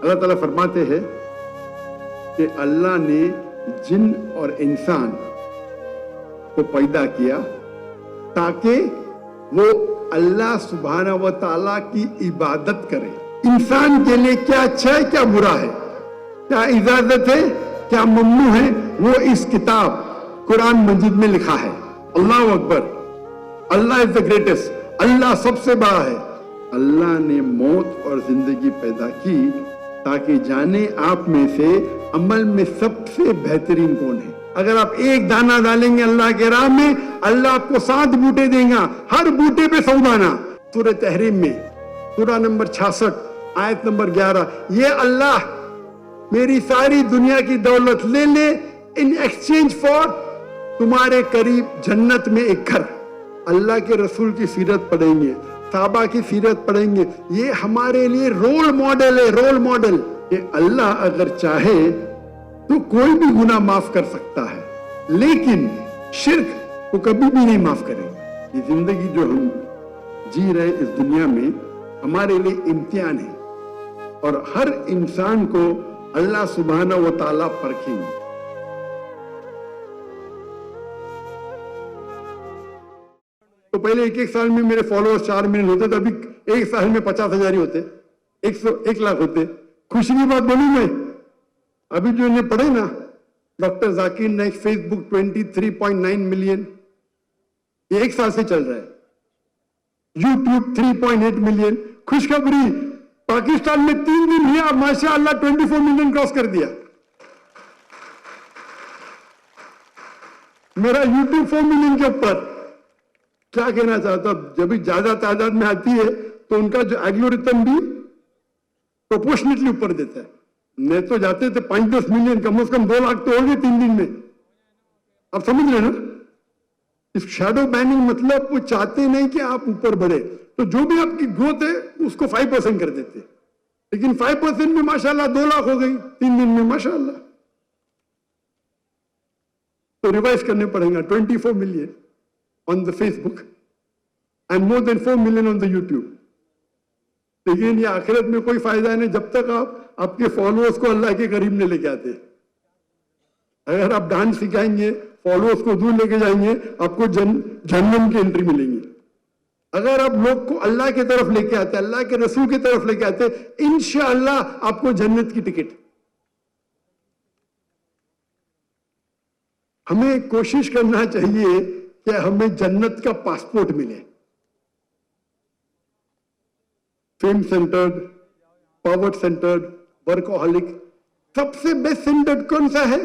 اللہ تعالیٰ فرماتے ہیں کہ اللہ نے جن اور انسان کو پیدا کیا تاکہ وہ اللہ سبحانہ و تعالیٰ کی عبادت کرے. انسان کے لیے کیا اچھا ہے کیا برا ہے, کیا اجازت ہے کیا ممنوع ہے, وہ اس کتاب قرآن مجید میں لکھا ہے. اللہ اکبر, اللہ از دا گریٹسٹ, اللہ سب سے بڑا ہے. اللہ نے موت اور زندگی پیدا کی تاکہ جانے آپ میں سے عمل میں سب سے بہترین کون ہے. اگر آپ ایک دانہ ڈالیں گے اللہ کے راہ میں, اللہ آپ کو 7 بوٹے دے گا, ہر بوٹے پہ 100 دانہ. سورہ تحریم میں سورہ نمبر 66 آیت نمبر 11, یہ اللہ میری ساری دنیا کی دولت لے لے ان ایکسچینج فار تمہارے قریب جنت میں ایک گھر. اللہ کے رسول کی سیرت پڑھیں گے, صحابہ کی سیرت پڑھیں گے, یہ ہمارے لیے رول ماڈل ہے. رول ماڈل کہ اللہ اگر چاہے تو کوئی بھی گناہ معاف کر سکتا ہے, لیکن شرک کو کبھی بھی نہیں معاف کرے گا. یہ زندگی جو ہم جی رہے اس دنیا میں ہمارے لیے امتحان ہے, اور ہر انسان کو اللہ سبحانہ و تعالیٰ پرکھیں گے. تو پہلے ایک سال میں میرے فالوورز 4 ملین ہوتے تھے, ابھی ایک سال میں 50,000 ہی ہوتے, 1 لاکھ ہوتے. خوشی کی بات بولوں میں, ابھی جو انہیں پڑھے نا ڈاکٹر ذاکر نائک, فیس بک 23.9 ملین, یہ 1 سال سے چل رہا ہے. YouTube 3.8 million. خوشخبری, پاکستان میں 3 دن ہی اب ماشاء اللہ 24 ملین کراس کر دیا. میرا یوٹیوب 4 ملین کے اوپر. کیا کہنا چاہتا ہوں, جب بھی زیادہ تعداد میں آتی ہے تو ان کا جو ایلگورتھم بھی پروپورشنیٹلی اوپر دیتا ہے. نہیں تو جاتے تھے 5-10 ملین, کم از کم 2 لاکھ تو ہو گئے 3 دن میں. اب سمجھ رہے نا, اس شیڈو بیننگ مطلب وہ چاہتے نہیں کہ آپ اوپر بڑھے, تو جو بھی آپ کی گروتھ ہے اس کو 5% کر دیتے, لیکن 5% میں ماشاءاللہ 2 لاکھ ہو گئی 3 دن میں ماشاءاللہ. تو ریوائز کرنے پڑیں گا. 24 million on the Facebook and more than 4 million on the YouTube. لیکن یہ آخرت میں کوئی فائدہ نہیں جب تک آپ کے فالوورز کو اللہ کے قریب نہیں لے کے آتے. اگر آپ ڈانس سکھائیں گے, فالوورز کو دور لے کے جائیں گے, آپ کو جہنم کی انٹری ملیں گی. اگر آپ لوگ کو اللہ کی طرف لے کے آتے, اللہ کے رسول کی طرف لے کے آتے, انشاءاللہ آپ کو جنت کی ٹکٹ. ہمیں کوشش کرنا چاہیے کہ ہمیں جنت کا پاسپورٹ ملے. Fame centered, power centered, workaholic. سب سے بیسٹ سینٹرڈ کون سا ہے؟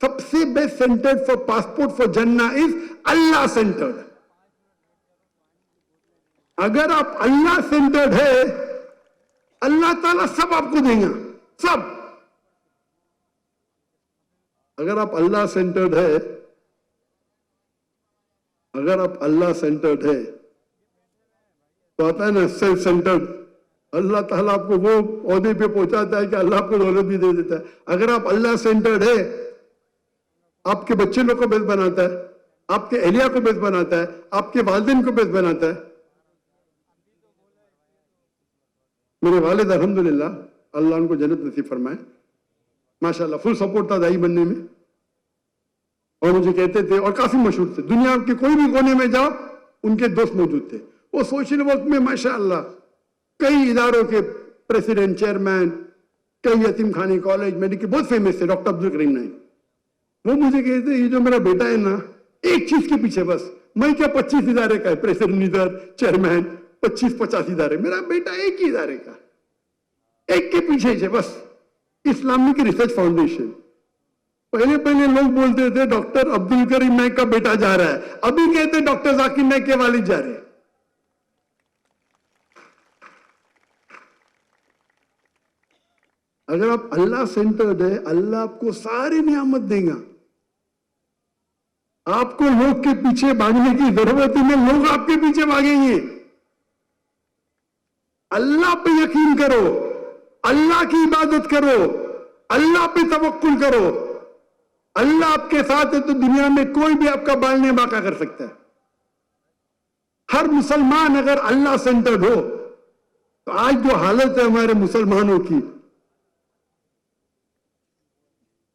سب سے best centered for passport for جنہ از اللہ سینٹرڈ. اگر آپ اللہ سینٹرڈ ہے, اللہ تعالیٰ سب آپ کو دیں گا, سب. اگر آپ اللہ سینٹرڈ ہے, اگر آپ اللہ سینٹرڈ ہے تو آتا ہے نا سیلف سینٹرڈ. اللہ تعالیٰ آپ کو وہ عہدے پہ پہنچاتا ہے کہ اللہ آپ کو دولت بھی دے دیتا ہے. اگر آپ اللہ سینٹرڈ ہے, آپ کے بچے لوگ کو بیسٹ بناتا ہے, آپ کے اہلیہ کو بیسٹ بناتا ہے, آپ کے والدین کو بیسٹ بناتا ہے. میرے والد الحمدللہ اللہ ان کو جنت نصیب فرمائے, ماشاءاللہ فل سپورٹ تھا دائی بننے میں, اور مجھے کہتے تھے, اور کافی مشہور تھے, دنیا کے کوئی بھی کونے میں جاؤ ان کے دوست موجود تھے. وہ سوشل ورک میں ماشاءاللہ کئی اداروں کے پریزیڈنٹ, چیئرمین, کئی یتیم خانے, کالج, میڈیکل, بہت فیمس تھے. ڈاکٹر عبدالکریم نائک, وہ مجھے کہتے یہ جو میرا بیٹا ہے نا, ایک چیز کے پیچھے بس, میں کیا 25 ادارے کا ہے, پریزیڈنٹ ادھر, چیئرمین, 25-50 ادارے, میرا بیٹا ایک ہی ادارے کا, ایک کے پیچھے بس, اسلامک ریسرچ فاؤنڈیشن. پہلے لوگ بولتے تھے ڈاکٹر عبدالکریم نائک کا بیٹا جا رہا ہے, ابھی کہتے ڈاکٹر ذاکر نائک کے والد جا رہے ہیں. اگر آپ اللہ سینٹرڈ ہے, اللہ آپ کو ساری نعمت دے گا. آپ کو لوگ کے پیچھے بھاگنے کی ضرورت نہیں, لوگ آپ کے پیچھے بھاگیں گے. اللہ پہ یقین کرو, اللہ کی عبادت کرو, اللہ پہ توکل کرو. اللہ آپ کے ساتھ ہے تو دنیا میں کوئی بھی آپ کا بال نہیں باقا کر سکتا ہے. ہر مسلمان اگر اللہ سینٹرڈ ہو, تو آج جو حالت ہے ہمارے مسلمانوں کی,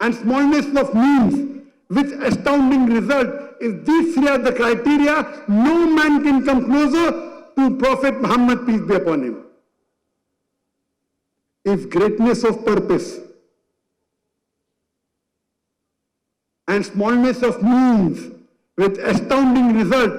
and smallness of means with astounding result, if these three are the criteria, no man can come closer to Prophet Muhammad, peace be upon him. If greatness of purpose and smallness of means with astounding result,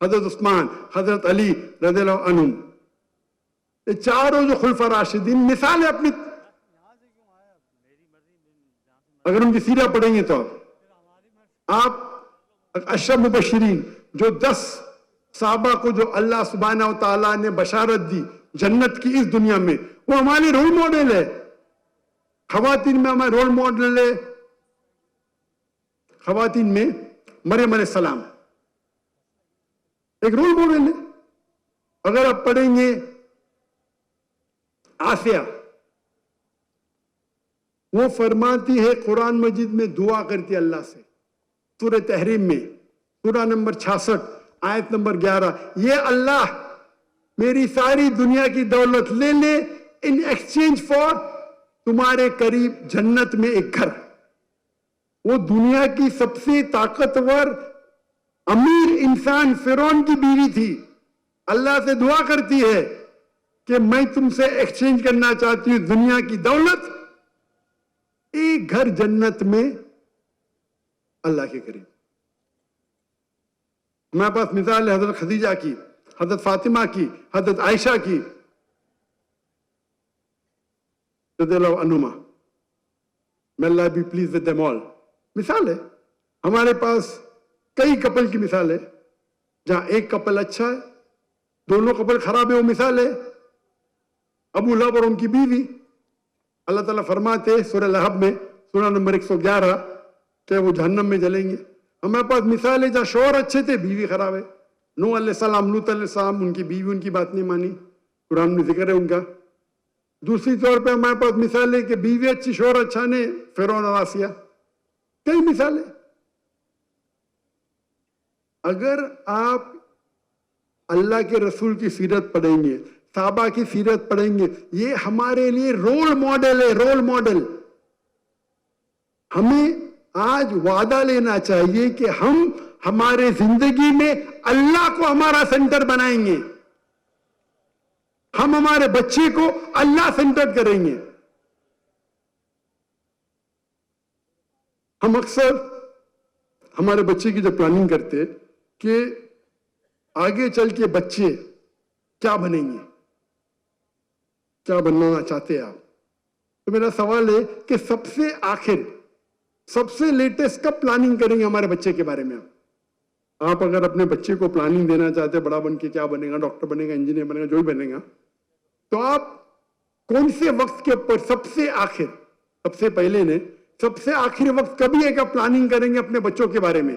حضرت عثمان, حضرت علی رضی اللہ عنہم, یہ چاروں جو خلفاء راشدین مثالیں اپنی, اگر ان کی سیرت پڑھیں گے تو آپ اشرف مبشرین جو 10 صحابہ کو جو اللہ سبحانہ و تعالیٰ نے بشارت دی جنت کی اس دنیا میں, وہ ہمارے رول ماڈل ہے. خواتین میں ہمارے رول ماڈل ہے, خواتین میں مریم علیہ السلام ایک رول ماڈل ہے. اگر آپ پڑھیں گے آسیہ, وہ فرماتی ہے قرآن مجید میں دعا کرتی ہے اللہ سے, سورہ تحریم میں سورہ نمبر 66 آیت نمبر 11, یہ اللہ میری ساری دنیا کی دولت لے لے ان ایکسچینج فار تمہارے قریب جنت میں ایک گھر. وہ دنیا کی سب سے طاقتور امیر انسان فرعون کی بیوی تھی, اللہ سے دعا کرتی ہے کہ میں تم سے ایکسچینج کرنا چاہتی ہوں دنیا کی دولت, ایک گھر جنت میں اللہ کے قریب. ہمارے پاس مثال ہے حضرت خدیجہ کی, حضرت فاطمہ کی, حضرت عائشہ کی رضی اللہ عنہما, may Allah be pleased with them all. مثال ہے ہمارے پاس کئی کپل کی مثال ہے, جہاں ایک کپل اچھا ہے, دونوں کپل خراب ہے, وہ مثال ہے ابو لہب اور ان کی بیوی. اللہ تعالیٰ فرماتے سورہ لہب میں سورہ نمبر 111 کہ وہ جہنم میں جلیں گے. ہمارے پاس مثال ہے جہاں شوہر اچھے تھے, بیوی خراب ہے. نوح علیہ السلام, لوط علیہ السلام, ان کی بیوی ان کی بات نہیں مانی, قرآن میں ذکر ہے ان کا. دوسری طور پہ ہمارے پاس مثال ہے کہ بیوی اچھی شوہر اچھا نے, فرعون اور آسیہ. کئی مثالیں. اگر آپ اللہ کے رسول کی سیرت پڑھیں گے, صحابہ کی سیرت پڑھیں گے, یہ ہمارے لیے رول ماڈل ہے, رول ماڈل. ہمیں آج وعدہ لینا چاہیے کہ ہم ہمارے زندگی میں اللہ کو ہمارا سینٹر بنائیں گے, ہم ہمارے بچے کو اللہ سینٹر کریں گے. ہم اکثر ہمارے بچے کی جو پلاننگ کرتے کہ آگے چل کے بچے کیا بنیں گے, کیا بننا چاہتے ہیں آپ, تو میرا سوال ہے کہ سب سے آخر, سب سے لیٹسٹ کب پلاننگ کریں گے ہمارے بچے کے بارے میں؟ آپ اگر اپنے بچے کو پلاننگ دینا چاہتے ہیں, بڑا بن کے کیا بنے گا, ڈاکٹر بنے گا, انجینئر بنے گا, جو بھی بنے گا, تو آپ کون سے وقت کے اوپر سب سے آخر, سب سے پہلے نے سب سے آخری وقت کبھی ہے کہ پلاننگ کریں گے اپنے بچوں کے بارے میں؟